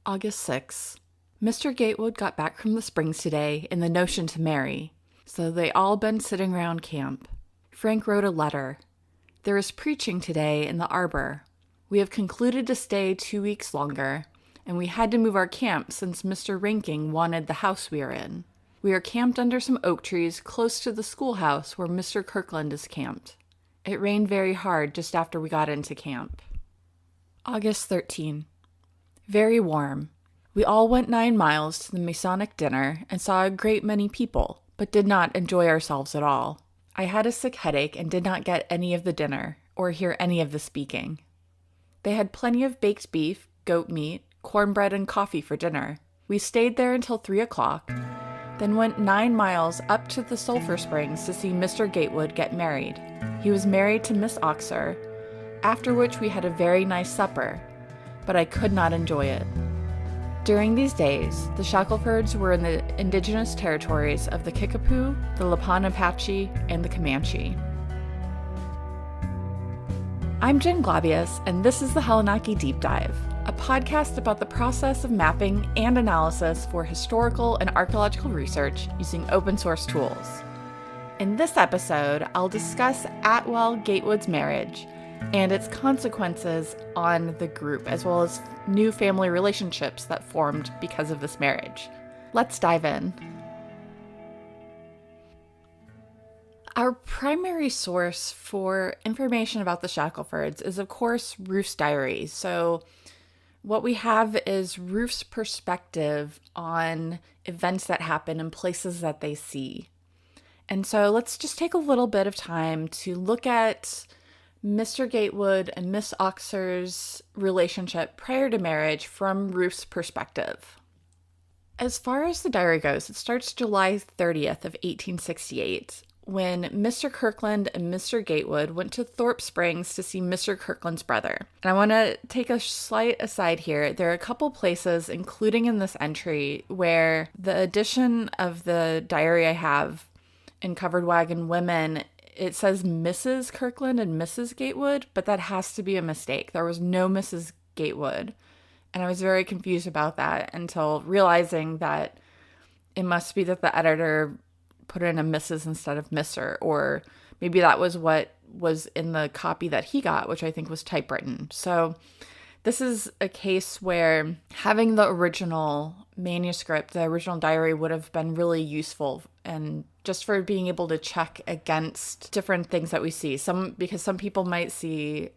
August 6th. Mr. Gatewood got back from the Springs today in the notion to marry, so they all been sitting round camp. Frank wrote a letter. There is preaching today in the arbor. We have concluded to stay 2 weeks longer, and we had to move our camp since Mr. Ranking wanted the house we are in. We are camped under some oak trees close to the schoolhouse where Mr. Kirkland is camped. It rained very hard just after we got into camp. August 13. Very warm. We all went 9 miles to the Masonic dinner and saw a great many people, but did not enjoy ourselves at all. I had a sick headache and did not get any of the dinner or hear any of the speaking. They had plenty of baked beef, goat meat, cornbread, and coffee for dinner. We stayed there until 3 o'clock, then went 9 miles up to the Sulphur Springs to see Mr. Gatewood get married. He was married to Miss Oxier, after which we had a very nice supper, but I could not enjoy it. During these days, the Shackelfords were in the indigenous territories of the Kickapoo, the Lipan Apache, and the Comanche. I'm Jen Glabius, and this is the Hellenaki Deep Dive, a podcast about the process of mapping and analysis for historical and archaeological research using open source tools. In this episode, I'll discuss Atwell Gatewood's marriage and its consequences on the group, as well as new family relationships that formed because of this marriage. Let's dive in. Our primary source for information about the Shackelfords is, of course, Ruth's diary. So what we have is Ruth's perspective on events that happen and places that they see. And so let's just take a little bit of time to look at Mr. Gatewood and Miss Oxier's relationship prior to marriage from Ruth's perspective. As far as the diary goes, it starts July 30th of 1868, when Mr. Kirkland and Mr. Gatewood went to Thorpe Springs to see Mr. Kirkland's brother. And I want to take a slight aside here. There are a couple places, including in this entry, where the edition of the diary I have in Covered Wagon Women, it says Mrs. Kirkland and Mrs. Gatewood, but that has to be a mistake. There was no Mrs. Gatewood. And I was very confused about that until realizing that it must be that the editor put in a Mrs. instead of Mr., or maybe that was what was in the copy that he got, which I think was typewritten. So this is a case where having the original manuscript, the original diary, would have been really useful, and just for being able to check against different things that we see. Because some people might see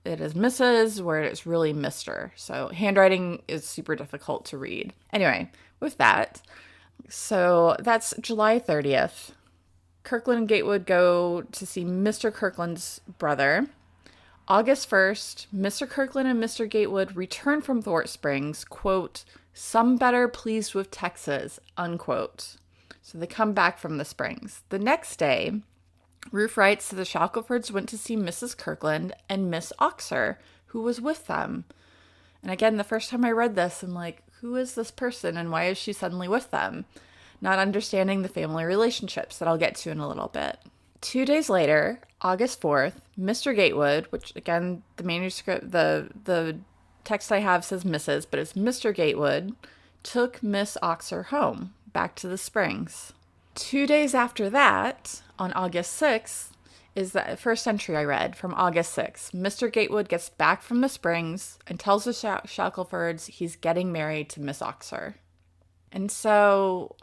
it as Mrs., where it's really Mr. So handwriting is super difficult to read. Anyway, with that, so that's July 30th. Kirkland and Gatewood go to see Mr. Kirkland's brother. August 1st, Mr. Kirkland and Mr. Gatewood return from Thorpe Springs, quote, "some better pleased with Texas," unquote. So they come back from the Springs. The next day, Ruth writes that the Shackelfords went to see Mrs. Kirkland and Miss Oxier, who was with them. And again, the first time I read this, I'm like, who is this person and why is she suddenly with them? Not understanding the family relationships that I'll get to in a little bit. 2 days later, August 4th, Mr. Gatewood, which again, the manuscript, the text I have says Mrs., but it's Mr. Gatewood, took Miss Oxier home, back to the Springs. 2 days after that, on August 6th, is the first entry I read from August 6th. Mr. Gatewood gets back from the Springs and tells the Shackelfords he's getting married to Miss Oxier. And so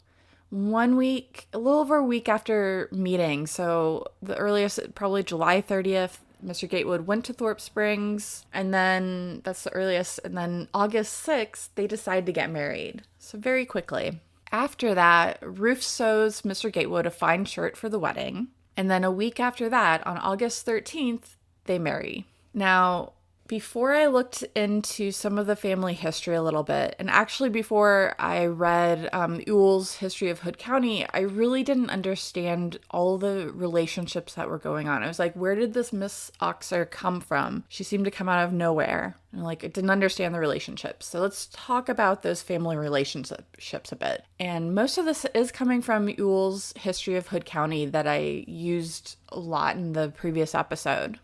1 week, a little over a week after meeting, so the earliest, probably July 30th, Mr. Gatewood went to Thorpe Springs, and then that's the earliest, and then August 6th, they decide to get married. So very quickly. After that, Ruth sews Mr. Gatewood a fine shirt for the wedding, and then a week after that, on August 13th, they marry. Now, before I looked into some of the family history a little bit, and actually before I read Ewell's History of Hood County, I really didn't understand all the relationships that were going on. I was like, where did this Miss Oxier come from? She seemed to come out of nowhere. And I didn't understand the relationships. So let's talk about those family relationships a bit. And most of this is coming from Ewell's History of Hood County that I used a lot in the previous episode.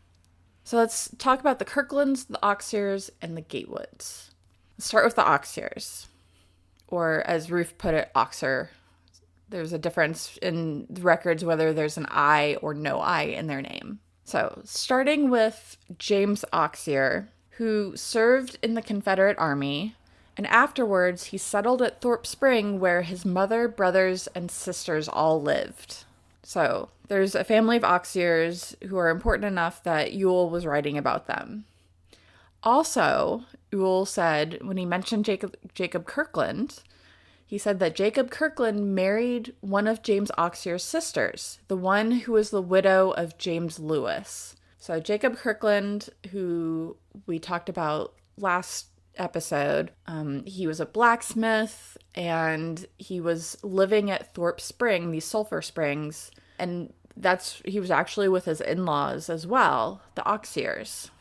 So let's talk about the Kirklands, the Oxiers, and the Gatewoods. Let's start with the Oxiers, or as Ruth put it, Oxer. There's a difference in the records whether there's an I or no I in their name. So, starting with James Oxier, who served in the Confederate Army, and afterwards he settled at Thorpe Spring where his mother, brothers, and sisters all lived. So, there's a family of Oxiers who are important enough that Ewell was writing about them. Also, Ewell said, when he mentioned Jacob Kirkland, he said that Jacob Kirkland married one of James Oxier's sisters, the one who was the widow of James Lewis. So Jacob Kirkland, who we talked about last episode, he was a blacksmith and he was living at Thorpe Spring, these sulfur springs, and he was actually with his in-laws as well, the Oxiers,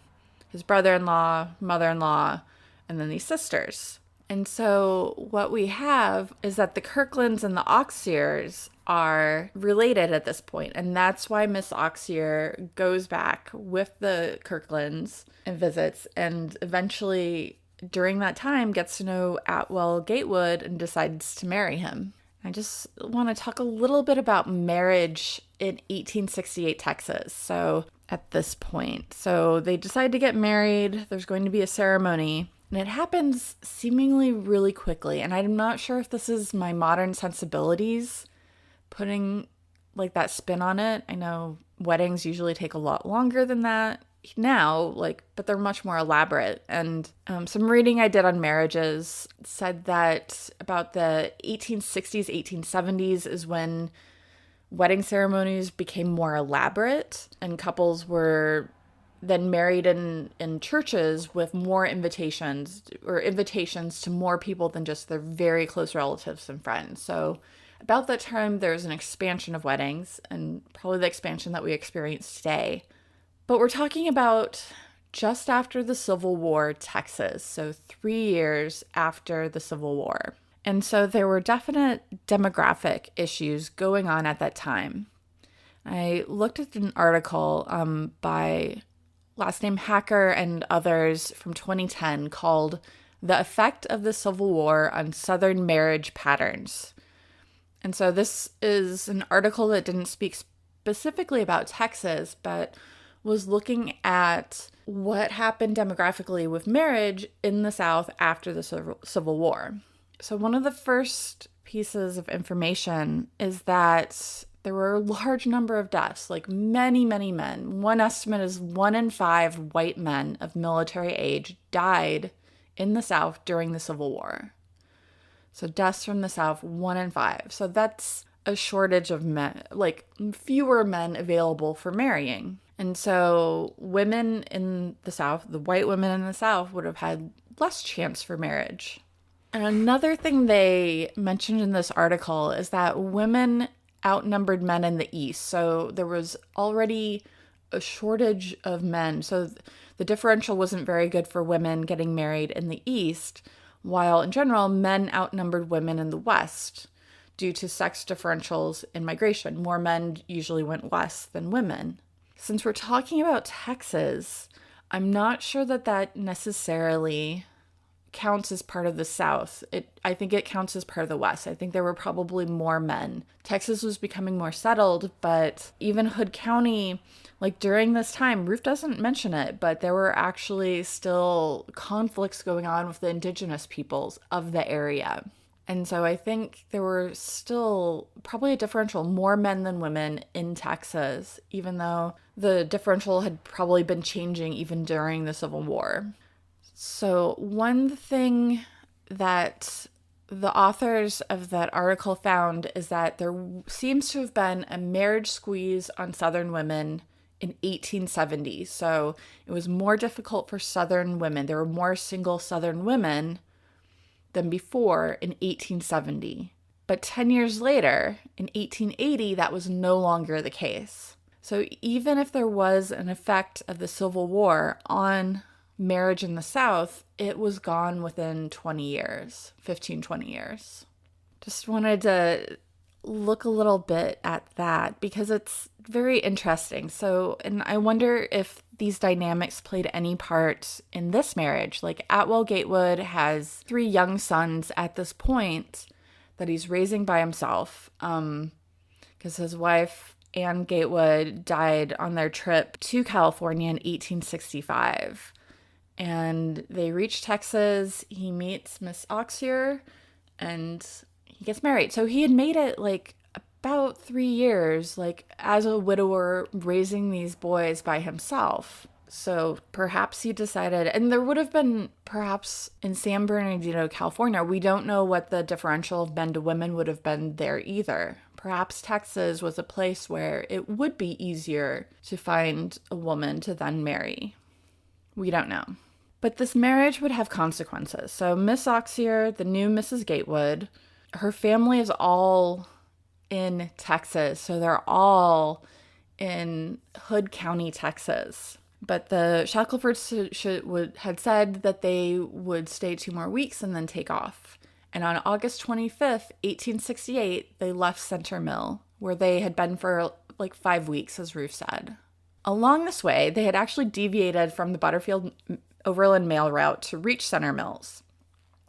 his brother-in-law, mother-in-law, and then these sisters. And so what we have is that the Kirklands and the Oxiers are related at this point, and that's why Miss Oxier goes back with the Kirklands and visits, and eventually during that time gets to know Atwell Gatewood and decides to marry him. I just want to talk a little bit about marriage in 1868 Texas. So at this point, so they decide to get married. There's going to be a ceremony. And it happens seemingly really quickly. And I'm not sure if this is my modern sensibilities putting like that spin on it. I know weddings usually take a lot longer than that now, but they're much more elaborate. And some reading I did on marriages said that about the 1860s, 1870s is when wedding ceremonies became more elaborate and couples were then married in churches with more invitations to more people than just their very close relatives and friends. So about that time, there was an expansion of weddings and probably the expansion that we experience today. But we're talking about just after the Civil War, Texas. So 3 years after the Civil War. And so there were definite demographic issues going on at that time. I looked at an article by last name Hacker and others from 2010 called The Effect of the Civil War on Southern Marriage Patterns. And so this is an article that didn't speak specifically about Texas, but was looking at what happened demographically with marriage in the South after the Civil War. So one of the first pieces of information is that there were a large number of deaths, like many, many men. One estimate is 1 in 5 white men of military age died in the South during the Civil War. So deaths from the South, 1 in 5. So that's a shortage of men, like fewer men available for marrying. And so women in the South, the white women in the South, would have had less chance for marriage. And another thing they mentioned in this article is that women outnumbered men in the East. So there was already a shortage of men. So the differential wasn't very good for women getting married in the East, while in general, men outnumbered women in the West due to sex differentials in migration. More men usually went west than women. Since we're talking about Texas, I'm not sure that necessarily counts as part of the South. I think it counts as part of the West. I think there were probably more men. Texas was becoming more settled, but even Hood County, like during this time, Ruth doesn't mention it, but there were actually still conflicts going on with the indigenous peoples of the area. And so I think there were still probably a differential, more men than women in Texas, even though the differential had probably been changing even during the Civil War. So one thing that the authors of that article found is that there seems to have been a marriage squeeze on Southern women in 1870. So it was more difficult for Southern women. There were more single Southern women than before in 1870. But 10 years later, in 1880, that was no longer the case. So even if there was an effect of the Civil War on marriage in the South, it was gone within 20 years, 15, 20 years. Just wanted to look a little bit at that because it's very interesting. So, and I wonder if these dynamics played any part in this marriage. Like, Atwell Gatewood has 3 young sons at this point that he's raising by himself, because his wife, Anne Gatewood, died on their trip to California in 1865. And they reach Texas, he meets Miss Oxier, and he gets married. So he had made it like about 3 years, like as a widower, raising these boys by himself. So perhaps he decided, and there would have been perhaps in San Bernardino, California, we don't know what the differential of men to women would have been there either. Perhaps Texas was a place where it would be easier to find a woman to then marry. We don't know. But this marriage would have consequences. So Miss Oxier, the new Mrs. Gatewood, her family is all in Texas. So they're all in Hood County, Texas. But the Shackelfords had said that they would stay 2 more weeks and then take off. And on August 25th, 1868, they left Center Mill, where they had been for like 5 weeks, as Ruth said. Along this way, they had actually deviated from the Butterfield Overland Mail route to reach Center Mills.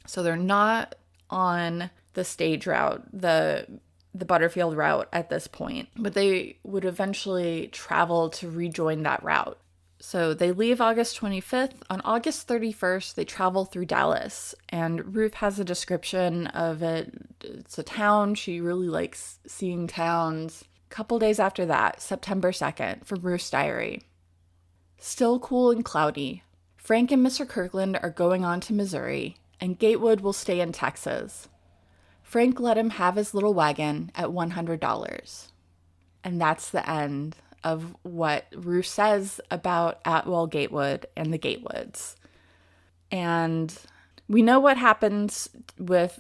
So they're not on the stage route, the Butterfield route at this point, but they would eventually travel to rejoin that route. So they leave August 25th. On August 31st, they travel through Dallas, and Ruth has a description of it. It's a town. She really likes seeing towns. A couple days after that, September 2nd, from Ruth's diary. Still cool and cloudy. Frank and Mr. Kirkland are going on to Missouri, and Gatewood will stay in Texas. Frank let him have his little wagon at $100. And that's the end of what Ruth says about Atwell Gatewood and the Gatewoods. And we know what happens with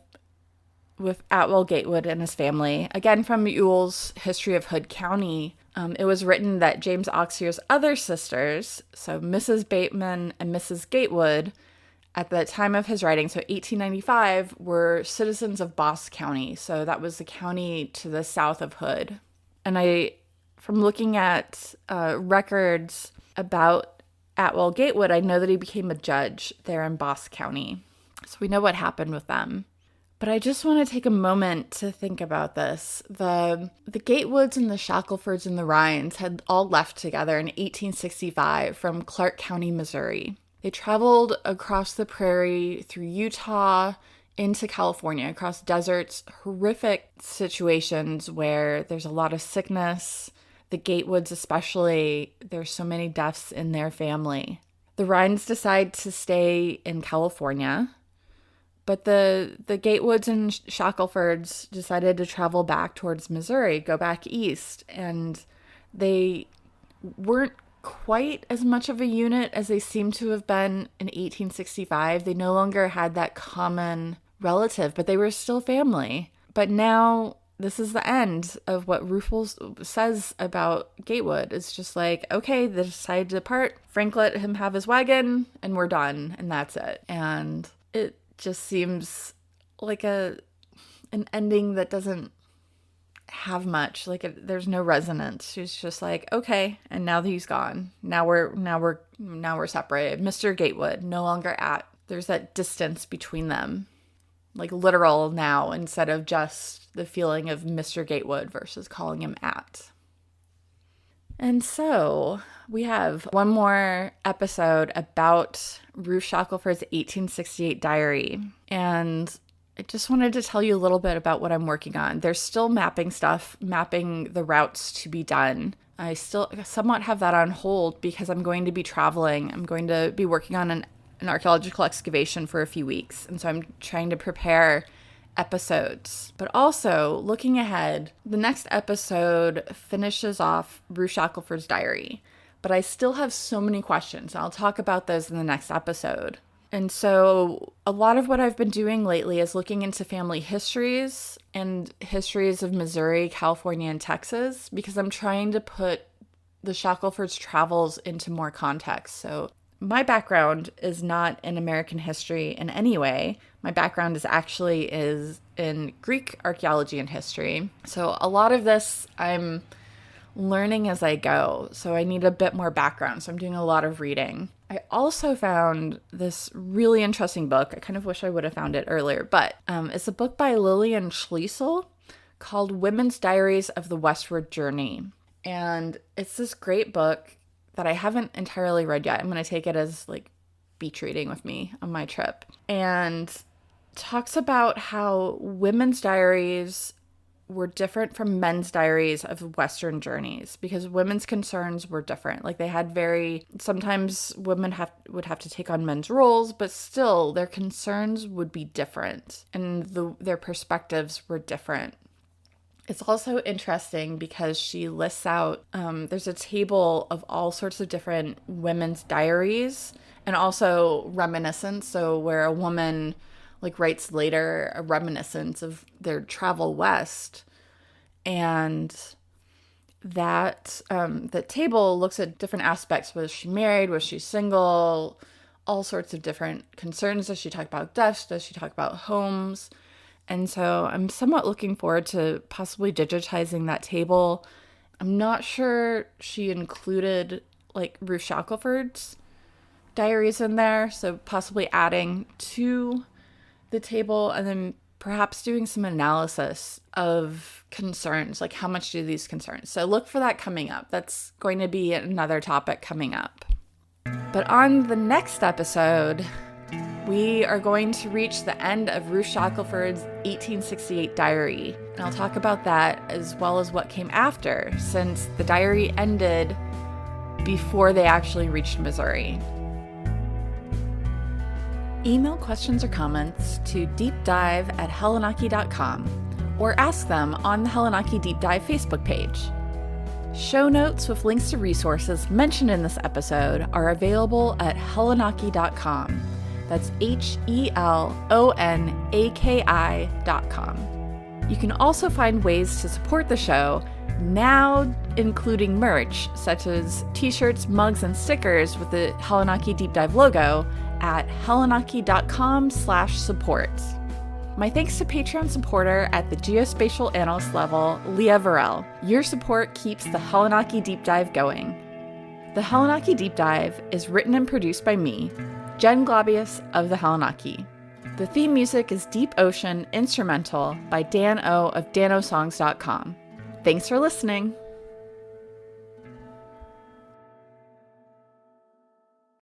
Atwell Gatewood and his family. Again, from Ewell's History of Hood County, it was written that James Oxier's other sisters, so Mrs. Bateman and Mrs. Gatewood, at the time of his writing, so 1895, were citizens of Boss County. So that was the county to the south of Hood. And from looking at records about Atwell Gatewood, I know that he became a judge there in Boss County. So we know what happened with them. But I just want to take a moment to think about this. The Gatewoods and the Shackelfords and the Rhines had all left together in 1865 from Clark County, Missouri. They traveled across the prairie through Utah into California, across deserts, horrific situations where there's a lot of sickness. The Gatewoods especially, there's so many deaths in their family. The Rhines decide to stay in California, but the Gatewoods and Shackelfords decided to travel back towards Missouri, go back east, and they weren't quite as much of a unit as they seem to have been in 1865. They no longer had that common relative, but they were still family. But now this is the end of what Rufus says about Gatewood. It's just like, okay, they decided to depart. Frank let him have his wagon, and we're done, and that's it. And it just seems like an ending that doesn't have much. There's no resonance. She's just like, okay, and now that he's gone, now we're separated. Mr. Gatewood no longer at. There's that distance between them, like literal now, instead of just the feeling of Mr. Gatewood versus calling him at. And so we have one more episode about Ruth Shackelford's 1868 diary, and I just wanted to tell you a little bit about what I'm working on. There's still mapping the routes to be done. I still somewhat have that on hold because I'm going to be traveling. I'm going to be working on an archaeological excavation for a few weeks. And so I'm trying to prepare episodes. But also, looking ahead, the next episode finishes off Ruth Shackelford's diary. But I still have so many questions. I'll talk about those in the next episode. And so a lot of what I've been doing lately is looking into family histories and histories of Missouri, California, and Texas, because I'm trying to put the Shackelfords' travels into more context. So my background is not in American history in any way. My background is in Greek archaeology and history. So a lot of this I'm learning as I go. So I need a bit more background. So I'm doing a lot of reading. I also found this really interesting book. I kind of wish I would have found it earlier, but it's a book by Lillian Schlesel called Women's Diaries of the Westward Journey. And it's this great book that I haven't entirely read yet. I'm going to take it as like beach reading with me on my trip. And talks about how women's diaries were different from men's diaries of Western journeys because women's concerns were different. Like they had sometimes women would have to take on men's roles, but still their concerns would be different and their perspectives were different. It's also interesting because she lists out, there's a table of all sorts of different women's diaries and also reminiscence. So where a woman like writes later a reminiscence of their travel west. And that the table looks at different aspects. Was she married? Was she single? All sorts of different concerns. Does she talk about deaths? Does she talk about homes? And so I'm somewhat looking forward to possibly digitizing that table. I'm not sure she included like Ruth Shackelford's diaries in there. So possibly adding to the table and then perhaps doing some analysis of concerns, like how much do these concerns. So look for that coming up. That's going to be another topic coming up. But on the next episode, we are going to reach the end of Ruth Shackelford's 1868 diary. And I'll talk about that as well as what came after, since the diary ended before they actually reached Missouri. Email questions or comments to deepdive@hellenaki.com or ask them on the Hellenaki Deep Dive Facebook page. Show notes with links to resources mentioned in this episode are available at hellenaki.com. That's HELONAKI.com. You can also find ways to support the show, now including merch, such as t-shirts, mugs, and stickers with the Hellenaki Deep Dive logo at hellenaki.com/support. My thanks to Patreon supporter at the Geospatial Analyst level, Leah Varel. Your support keeps the Hellenaki Deep Dive going. The Hellenaki Deep Dive is written and produced by me, Jen Globius of the Hellenaki. The theme music is Deep Ocean Instrumental by Dan O of danosongs.com. Thanks for listening.